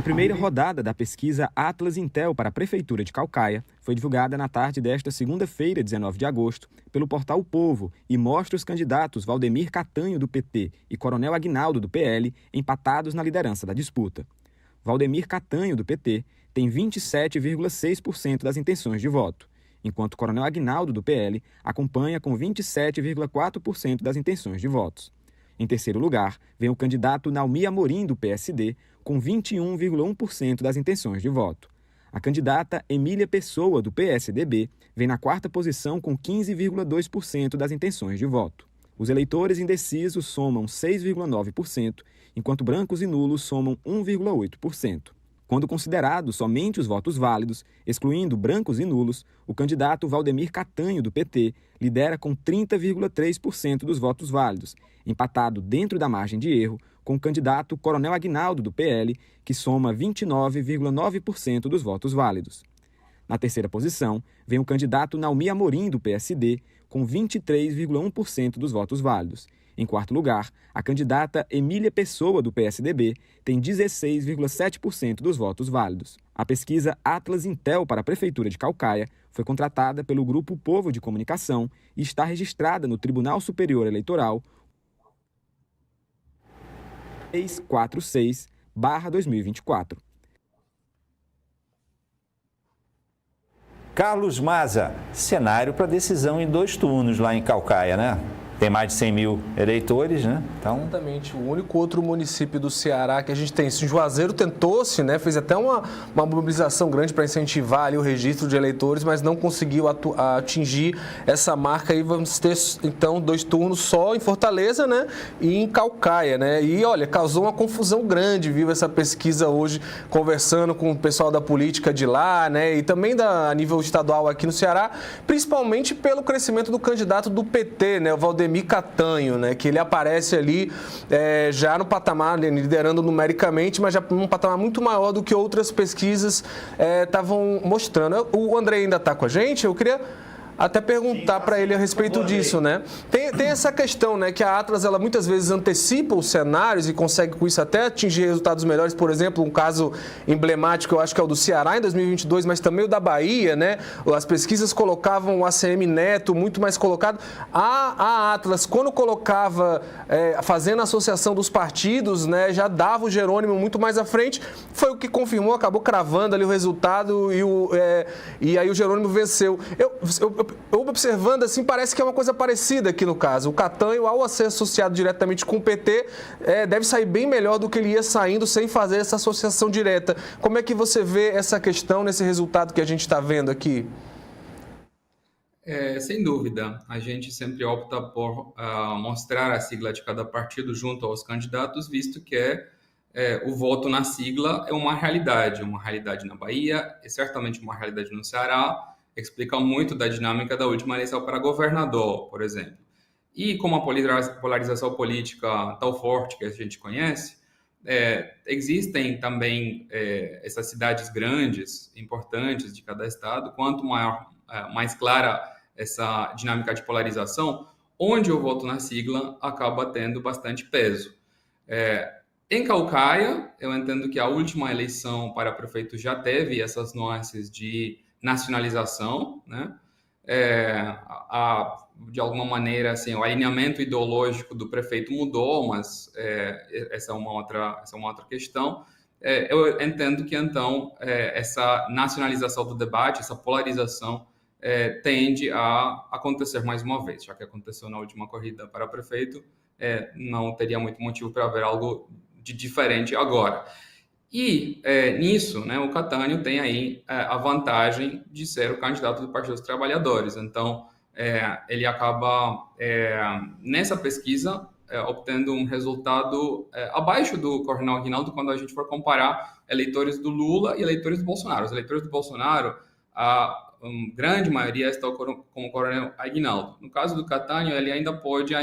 primeira rodada da pesquisa Atlas Intel para a Prefeitura de Caucaia foi divulgada na tarde desta segunda-feira, 19 de agosto, pelo portal O Povo e mostra os candidatos Valdemir Catanho, do PT, e Coronel Aguinaldo, do PL, empatados na liderança da disputa. Valdemir Catanho, do PT, tem 27,6% das intenções de voto, enquanto Coronel Aguinaldo, do PL, acompanha com 27,4% das intenções de votos. Em terceiro lugar, vem o candidato Naomi Amorim, do PSD, com 21,1% das intenções de voto. A candidata Emília Pessoa, do PSDB, vem na quarta posição com 15,2% das intenções de voto. Os eleitores indecisos somam 6,9%, enquanto brancos e nulos somam 1,8%. Quando considerados somente os votos válidos, excluindo brancos e nulos, o candidato Valdemir Catanho, do PT, lidera com 30,3% dos votos válidos, empatado dentro da margem de erro com o candidato Coronel Aguinaldo, do PL, que soma 29,9% dos votos válidos. Na terceira posição, vem o candidato Naomi Amorim, do PSD, com 23,1% dos votos válidos. Em quarto lugar, a candidata Emília Pessoa, do PSDB, tem 16,7% dos votos válidos. A pesquisa Atlas Intel para a Prefeitura de Caucaia foi contratada pelo Grupo Povo de Comunicação e está registrada no Tribunal Superior Eleitoral 346/2024. Carlos Maza, cenário para decisão em 2 turnos lá em Caucaia, né? Tem mais de 100 mil eleitores, né? Então... Exatamente. O único outro município do Ceará que a gente tem. Juazeiro tentou-se, né? Fez até uma mobilização grande para incentivar ali o registro de eleitores, mas não conseguiu atingir essa marca. E vamos ter, então, 2 turnos só em Fortaleza, né? E em Caucaia, né? E, olha, causou uma confusão grande, viu? Essa pesquisa hoje, conversando com o pessoal da política de lá, né? E também a nível estadual aqui no Ceará, principalmente pelo crescimento do candidato do PT, né? O Valdemir Catanho, né, que ele aparece ali já no patamar, liderando numericamente, mas já num patamar muito maior do que outras pesquisas estavam mostrando. O André ainda está com a gente, eu queria até perguntar para ele a respeito disso, né? Tem essa questão, né, que a Atlas, ela muitas vezes antecipa os cenários e consegue com isso até atingir resultados melhores. Por exemplo, um caso emblemático, eu acho que é o do Ceará em 2022, mas também o da Bahia, né? As pesquisas colocavam o ACM Neto muito mais colocado. A Atlas, quando colocava, fazendo a associação dos partidos, né, já dava o Jerônimo muito mais à frente. Foi o que confirmou, acabou cravando ali o resultado e aí o Jerônimo venceu. Eu observando assim, parece que é uma coisa parecida aqui no caso. O Catanho, ao ser associado diretamente com o PT, deve sair bem melhor do que ele ia saindo sem fazer essa associação direta. Como é que você vê essa questão nesse resultado que a gente está vendo aqui? Sem dúvida, a gente sempre opta por mostrar a sigla de cada partido junto aos candidatos, visto que o voto na sigla é uma realidade na Bahia, é certamente uma realidade no Ceará, explica muito da dinâmica da última eleição para governador, por exemplo. E como a polarização política tão forte que a gente conhece, existem também essas cidades grandes, importantes de cada estado, quanto mais clara essa dinâmica de polarização, onde o voto na sigla acaba tendo bastante peso. Em Caucaia, eu entendo que a última eleição para prefeito já teve essas nuances de nacionalização, né? De alguma maneira, assim, o alinhamento ideológico do prefeito mudou, mas essa é uma outra questão. Eu entendo que, então, essa nacionalização do debate, essa polarização, tende a acontecer mais uma vez, já que aconteceu na última corrida para prefeito, não teria muito motivo para haver algo de diferente agora. E nisso, né, o Catanho tem aí a vantagem de ser o candidato do Partido dos Trabalhadores. Então, ele acaba, nessa pesquisa, obtendo um resultado abaixo do Coronel Aguinaldo quando a gente for comparar eleitores do Lula e eleitores do Bolsonaro. Os eleitores do Bolsonaro, a grande maioria estão com o Coronel Aguinaldo. No caso do Catanho, ele ainda pode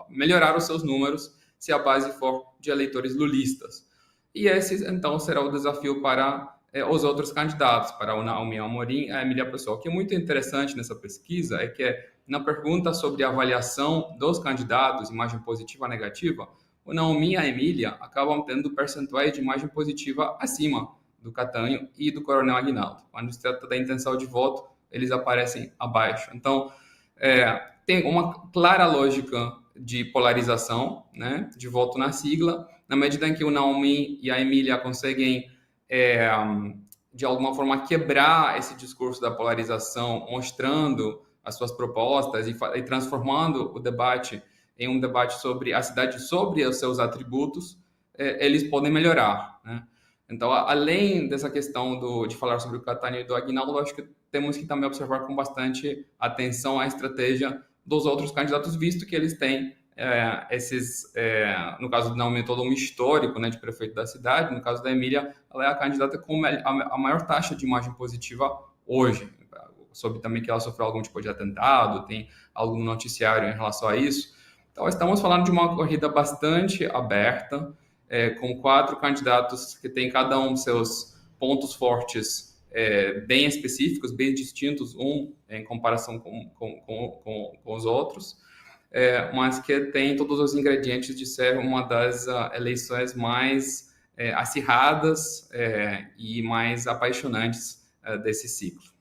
melhorar os seus números se a base for de eleitores lulistas. E esse, então, será o desafio para os outros candidatos, para o Naomi Amorim e a Emília Pessoa. O que é muito interessante nessa pesquisa é que, na pergunta sobre a avaliação dos candidatos, imagem positiva ou negativa, o Naomi e a Emília acabam tendo percentuais de imagem positiva acima do Catanho e do Coronel Aguinaldo. Quando se trata da intenção de voto, eles aparecem abaixo. Então, tem uma clara lógica de polarização, né, de voto na sigla, na medida em que o Naomi e a Emília conseguem, de alguma forma, quebrar esse discurso da polarização, mostrando as suas propostas e transformando o debate em um debate sobre a cidade, sobre os seus atributos, eles podem melhorar, né? Então, além dessa questão de falar sobre o Catanho e do Aguinaldo, eu acho que temos que também observar com bastante atenção a estratégia dos outros candidatos, visto que eles têm no caso do Naomi, todo um histórico, né, de prefeito da cidade. No caso da Emília, ela é a candidata com a maior taxa de imagem positiva hoje. Soube também que ela sofreu algum tipo de atentado, tem algum noticiário em relação a isso. Então, estamos falando de uma corrida bastante aberta, com 4 candidatos que têm cada um seus pontos fortes bem específicos, bem distintos, em comparação com os outros, mas que tem todos os ingredientes de ser uma das eleições mais acirradas e mais apaixonantes desse ciclo.